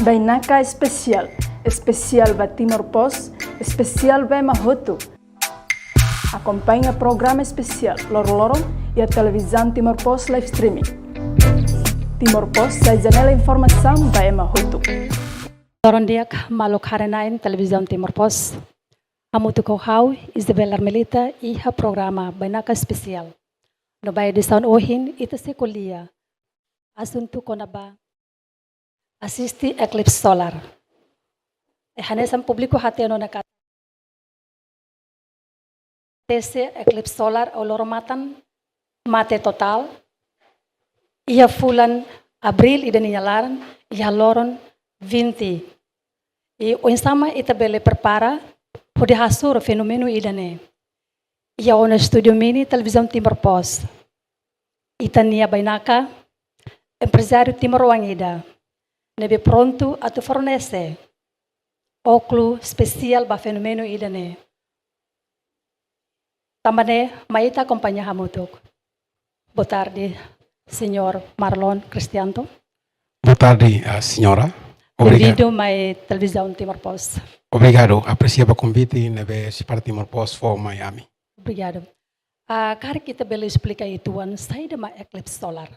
Bainaka especial, especial ba Timor Pos, especial ba Mahotu. Acompanha programa especial Loro-Loro e a televisão Timor Pos live streaming. Timor Pos sai janela informação ba Mahotu. Loron diak maluk harenain televisão Timor Pos. Hamutu kohau Isabel Armelita e ha programa Bainaka especial. No bai de São Ohin ita se kulia. Asunto konaba assiste eclipse solar. Hanesam publiko hateno na kat. Tese eclipse solar o loromatan mate total. Ia fulan Abril ida ninyalaran, ia loron 20. E o insama ita bele prepara pode hasur fenomeno idane. Ia ona studio mini televisão Timor Pos. Ita nia Bainaka empresário Timor Wangida. Nebe pronto a tu fornece óculo especial ba fenomeno idane. Tambane maita acompanha hamutuk. Boa tarde, senhor Marlon Cristiano. Boa tarde, senhora. Bem-vindo à televisão Timor Pos. Obrigado. Aprecio o convite nebe para Timor Pos for Miami. Obrigado. Cara kita bela explica itu sai de uma eclipse solar.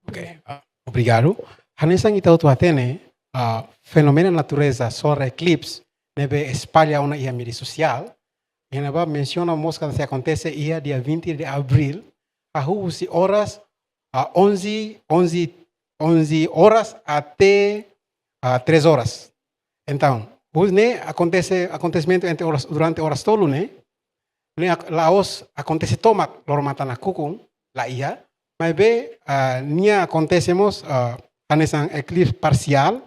Okay. Obrigado. Hanesang ita tu atene fenomeno natureza solar eclipse nebe espalha uma ia mídia social. E neba menciona mosca se acontece ia dia 20 de abril a usi horas 11 horas até 3 horas. Então, né acontecimento durante horas tolo, né? Laos acontece toma loromata na kukung la ia, mas be nia acontecemos anesang eclipse parcial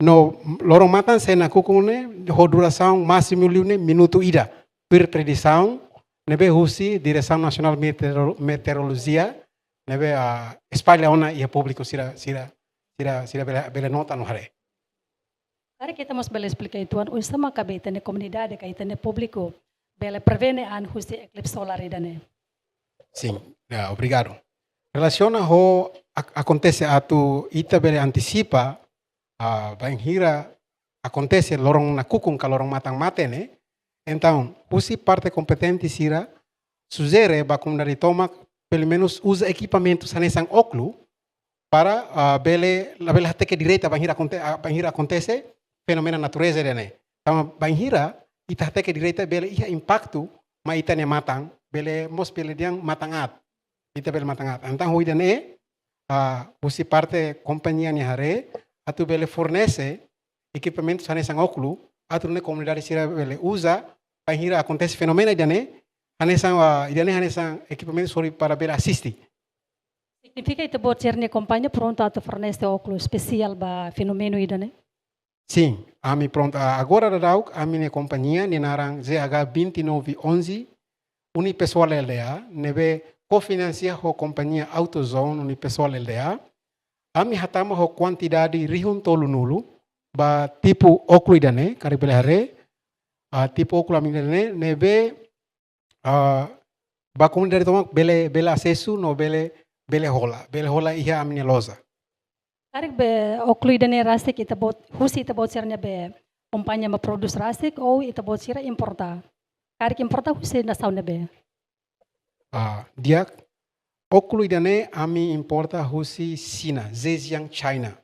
no loromatan se na kukung ne duração máximo ne minuto ida per predição nebe husi direção nacional meteorologia nebe espalha ona ia público sira bela nota no hare. Cara kita mos bela explica itu o sama kabita ne comunidade kaita ne público bela prevene an husi eclipse solar idane. Sim, obrigado. Relaciona ho acontece atu ita bele antecipa banhira acontece lorong na kukung ka lorong matang mate ne. Então, usi parte competente sira sugere ba comunidade toma pelo menos usa equipamentos anesang óculo para bele teke direita banhira acontece fenomeno natureza ne. Então, banhira ita teke direita bele ia impacto ma ita ne matang bele mos bele diang matangat. Ita bele matangat. Então, hoje ne usi parte companhia ni hare atu bele fornece equipamentos anesang óculo atu ne comunidade sira bele usa banhira acontece fenomeno idane hanesang equipamentos para bele assistir. Significa ita bot cerne companhia pronto atu fornece óculo especial ba fenomeno idane? Sim, ami pronto. Agora a minha companhia ni narang ZH 2911 unipessoal LDA nebe cofinancia ho companhia AutoZone unipessoal LDA. Ami hatama ho quantidade rihun tolu nulu ba tipo óculo idane karibele hare tipo óculo ami idane nebe ba comunidade toma bele acesso no bele hola ia ami loza. Karik be óculo idane rasik ita bot husi ita bot sernya be kompannya ma produce rasik ou ita bot sira importa. Karik importa husi na sauna be. Dia óculo idane ami importa husi China, Zhejiang, China.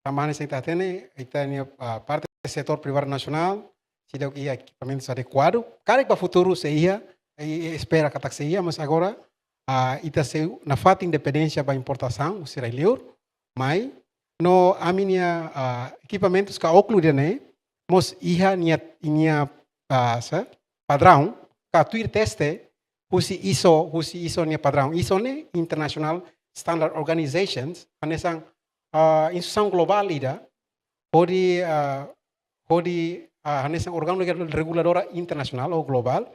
Tamane se tatene ita ni parte do setor privado nacional, se deu ia equipamentos adequado. Karik ba futuro se ia espera que se ia, mas agora ita se na fata independência ba importação, será livre, mas no aminia equipamentos ka óculo idane mos ia nia padrão ka tuir teste husi ISO nia padrão ISO ne International Standard Organizations anesang instituição global ida hodi anesang órgão reguladora internacional ou global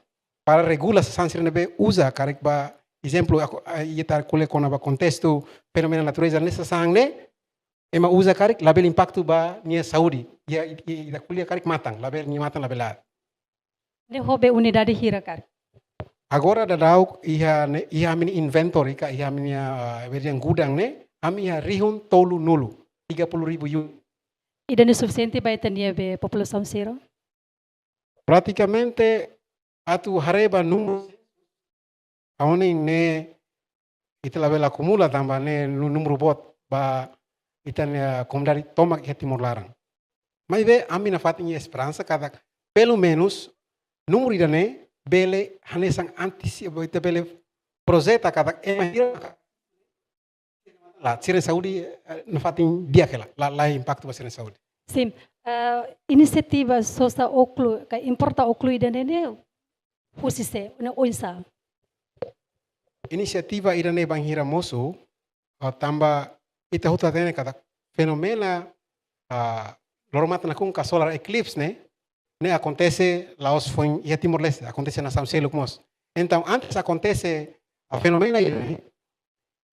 para regular sansir nebe usa karek ba exemplo ita kule kona ba contexto fenomeno natureza nessa sangne ema usa karek label impacto ba nia saúde ida kulia karek matang label nia matang labelar Ne hobe unidade hira karek. Agora dadau ia mini inventory ka ia mini gudang ne ami ia rihun tolu nulu 30,000 unit. E não é suficiente para ter a população zero? Praticamente, atu hareba número, aonde ne ita bela acumula também ne número bot ba ita ne comunidade toma que Timor Larang. Mas ve a minha fatinha esperança cada pelo menos número ida ne bele hanesan antecipa ita bele projeto cada lá Sirene Saúde na fatin dia que lá impacto para Sirene Saúde. Sim. Inisiativa sosta oklu, que importa oklu ida ne usise, ne oisa. Inisiativa ida ne banghira moso tamba ita huta tene cada fenomena loromata na kung solar eclipse ne acontece lá os foi e Timor Leste acontece na São Celo Mos. Então antes acontece a fenomena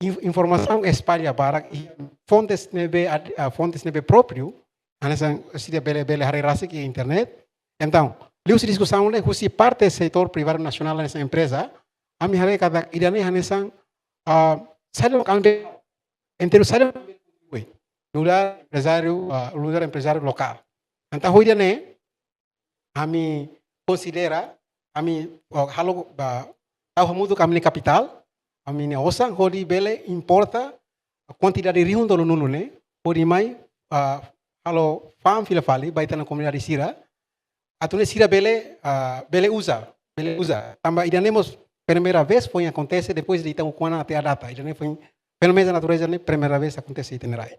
informação espalha para fontes nebe próprio anessa se bele harerase que internet. Então liu se discussão le husi parte setor privado nacional nessa empresa a mi hare cada idane hanesan sale kambe entero sale lugar empresário local. Então hoje né a mi considera a mi halo tahu mudo kami capital a mi ne osa hodi bele importa a quantidade de rion do nulu ne hodi mai halo fam fila fali baita na comunidade sira atune sira bele usa tamba idanemos primeira vez foi acontece depois de então quando até a data idane foi fenomeno da natureza ne primeira vez acontece itinerário.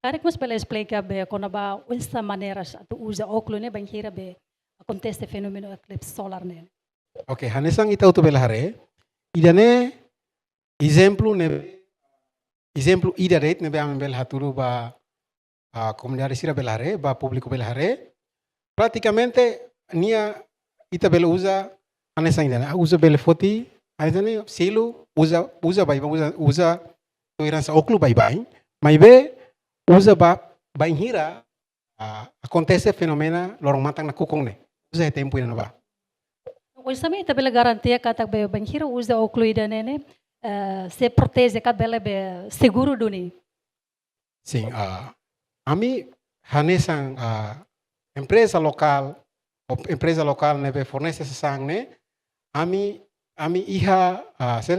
Cara que pela explica be quando ba essa maneira tu usa óculos ne banheira be acontece fenomeno eclipse solar ne. Ok, hanesan ita utu belahare idane exemplo ida rate ne be am bel haturu ba comunidade sira belahare ba público belahare praticamente nia ita bel usa hanesan idane usa bel foti idane silo usa tolerância óculos bye mas be usa banhira acontece fenomena lorong matang na kukong ne usa tempo ina ba Hoje também tá bela garantia que tá bem banheiro usa óculos ida ne se protege que bela be seguro do ne. Sim, ami hanesan empresa local ne be fornece essa sang ne ami iha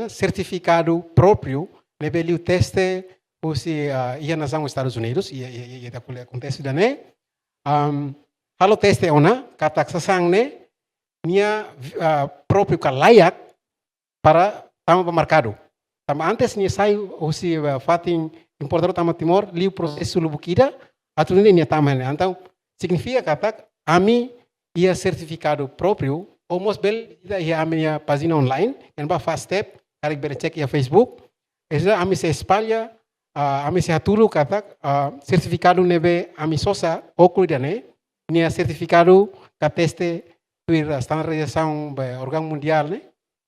certificado próprio ne be liu teste se ia nas Estados Unidos e da coisa acontece da né halo teste ona kata sasang ne nia próprio layak para tama mercado tama antes nia sai se fatin importador tama Timor liu processo lubukida atu nia tama ne então significa kata ami ia certificado próprio almost bel ia a minha página online yang ba fast step tarik bere check ia Facebook esa ami se espalha ami se hatulu kata certificado nebe ami sosa óculos dane nia certificado kateste tuir standardização órgão mundial ne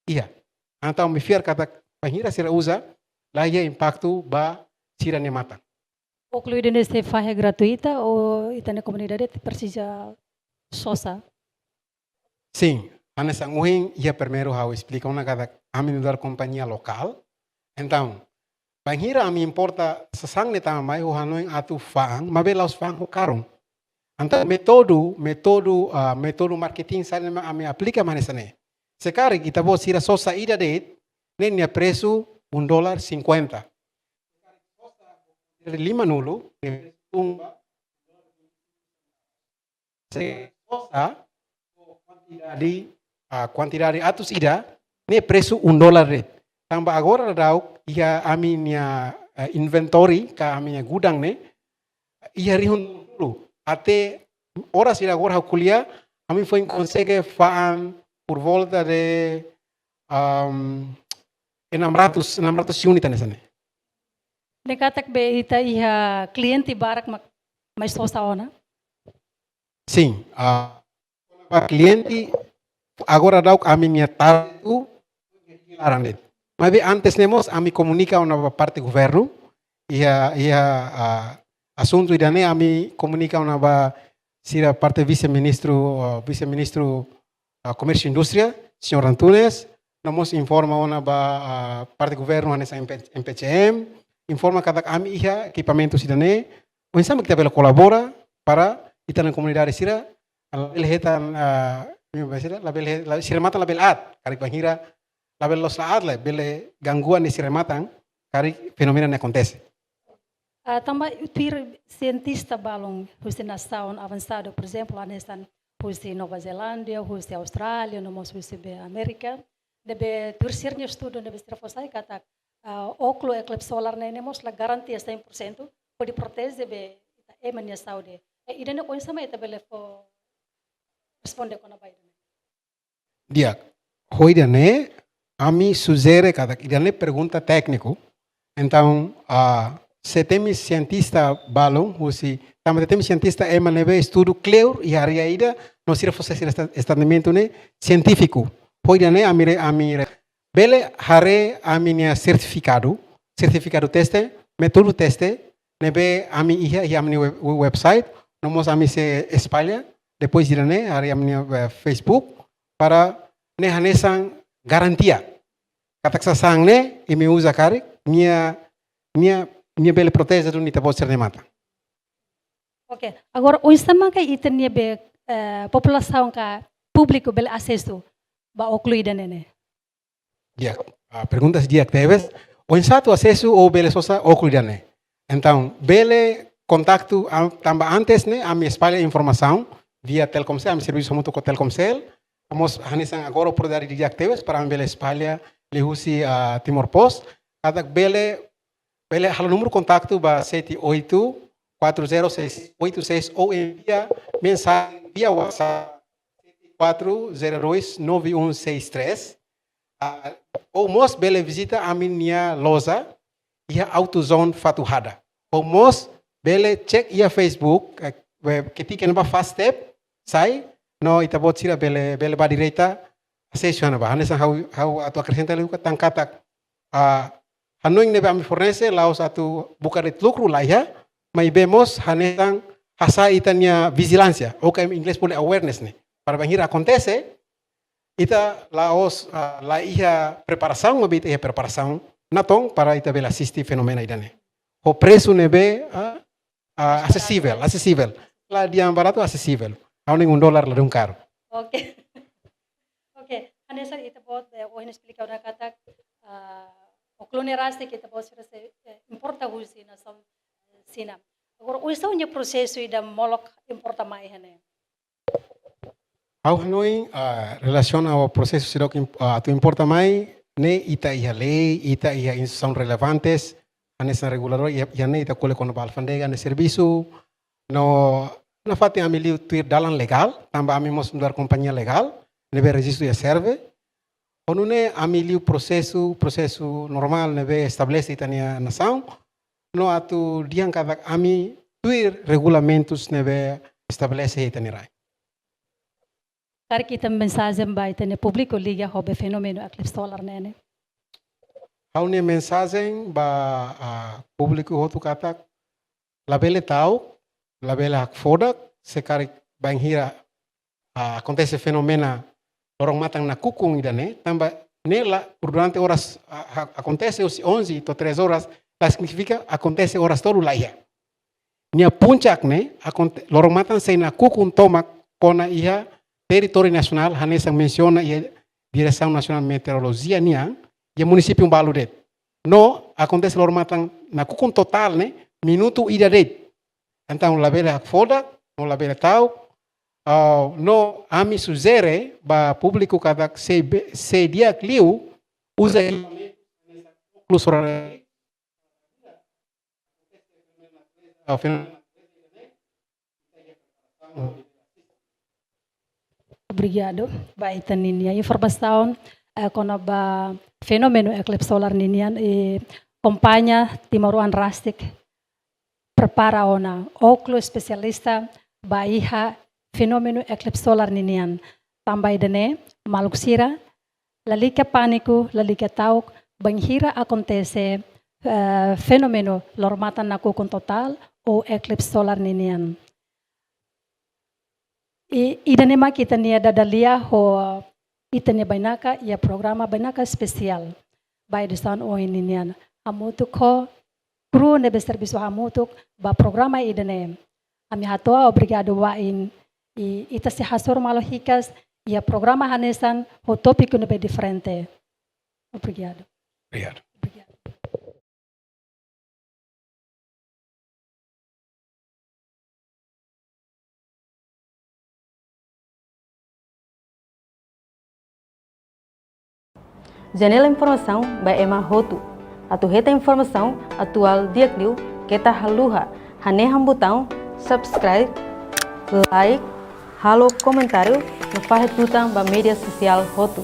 iya então me fiar kata banhira sira usa lá ia impacto ba sira ne mata Óculos dane se faz gratuita ou ita na comunidade precisa sosa? Sim, anessa uhin ia primeiro how explica uma kata ami dar companhia local então banhira ami importa sasang ne tama mai ho hanoing atu fang mabe laos fang ho karong anta metodo marketing sale ami aplica manesane sekarang kita bo sira sosa ida det nenia preço $1.50 5 nulo sosa quantidade atus ida ne preço $1 tambah agora dauk ia a minha inventory ka a minha gudang ne ia rihun dulu até horas ir agora kuliah a mim foi consegue faan por volta de 600 unit nessa ne Nekatak be ita iha cliente barak mais sosa ona? sim cliente agora dauk a minha tabu larang mas antes nemos a mi comunica una parte governo ia assunto idane a mi comunica una sira parte vice-ministro comércio e indústria senhor Antunes namos informa una parte governo nessa MPCM informa cada ami ia equipamento idane Onsama kita bela colabora para ita na comunidade sira, label hetan label sirematan label at, kari panghira label los laat le bele gangguan ni sirematan, kari fenomena ne acontece. Também o cientista balong, os nação avançado, por exemplo, a nestan os Nova Zelândia, os Austrália, nomos os América, debe terceiro estudo debe ser fosai kata óculo eclipse solar ne nemos la garantia 100% pode proteger be emania saúde. E idane ko sama eta bele fo responde kona baida. Dia, hoidane ami sugere kata idane pergunta técnico. Então, se tem cientista balong, husi, também tem cientista emanebe estudo claro e área ida, não se fosse estandamento ne científico. Hoidane amire bele hare aminia certificado teste, método teste, nebe ami ia e amni website, nomos ami se espalha, depois dirane hare amni Facebook para ne hanesan garantia. Kataksa sang ne e me usa kare minha bele protege do nita pode ser de mata. Ok, agora o sistema que itenia be população ka público bele acesso ba ocluída nene. Dia, perguntas dia que teves, o insato acesso ou bele sosa ocluída ne. Então, bele contacto tamba antes ne a me espalha informação via Telkomsel, a me serviço muito com Telkomsel. Vamos hanesan agora o poder de dia que teves para bele espalha lehusi a Timor Post. Cada bele halo número contato ba 78 40686 ou envia mensagem via WhatsApp 402 9163 ou mos bele visita a minha loja e a AutoZone Fatuhada ou mos bele check ia Facebook que tika na fast step sai no itabot sira bele ba direita sesiona ba hanesan how atu acrescenta luka tangkatak Hanoing nebe ami fornece laos atu bukaret lucro lá ya, mas vemos hanesan hasa itania vigilância, ou que em inglês pode awareness ne. Para banhir acontece, ita laos la ia preparação, mas ita ia preparação natong para ita bela assistir fenomena idane. O preço nebe acessível. Lá diam barato acessível. Hanoing $1 lá de caro. Ok. Ok. Hanesan ita pode o explicar na kata o clonerase que depois se importa usi na som sina. Agora o isso é processo e da molok importa mais né. Ao noi relaciona ao processo se que tu importa mais ne ita ia lei ita ia instituição relevantes anessa regulador ia ne ita cole com balfandega ne serviço no na fate amili tuir dalan legal tamba amimos mudar companhia legal nebe registro ia serve. Quando ne amili o processo normal nebe estabelece itania nação, no atu diang kada ami tuir regulamentos nebe estabelece itania. Kar kita mensagem ba itania público liga hobe fenomeno eclipse solar nene. Hau ne mensagem ba público hotu kata labele tau, labele foda se kari banghira acontece fenomena orang matang na kukung idane, tamba nela durante horas acontece os 11 to 3 horas, la significa acontece horas todo lá ia. Nia puncak ne, lorong matang sei na kukung tomak kona ia território nacional, hanesa menciona ia Direção Nacional de Meteorologia niang, ia município Baludet. No, acontece lorong matang na kukung total ne, minuto ida det. Então la bela foda, no la bela tau, no ami sugere ba público cada se dia clio usa incluso Obrigado. Ba itaninia informação quando ba fenomeno eclipse solar ninian e companhia Timoruan Rastik prepara ona óculo especialista ba iha fenomeno eclipse solar ninian tambay dene maluksira lalika panico lalika tauk banghira acontece fenomeno lormatan na kukun total o eclipse solar ninian idanema kita nia dadalia ho itania bainaka ia programa bainaka spesial by the sound o ninian amutu ko kru nebe serviço hamutuk ba programa idene. Ami hatoa obrigado wa in ita se hasor malohikas ia programa hanesan o tópico nebe diferente. Obrigado. Obrigado. Janela informação by Emma Hotu. Atu reta informação atual diakliu kita haluha. Haneham botão subscribe, like, halo comentário no farre tutang ba media social Hotu.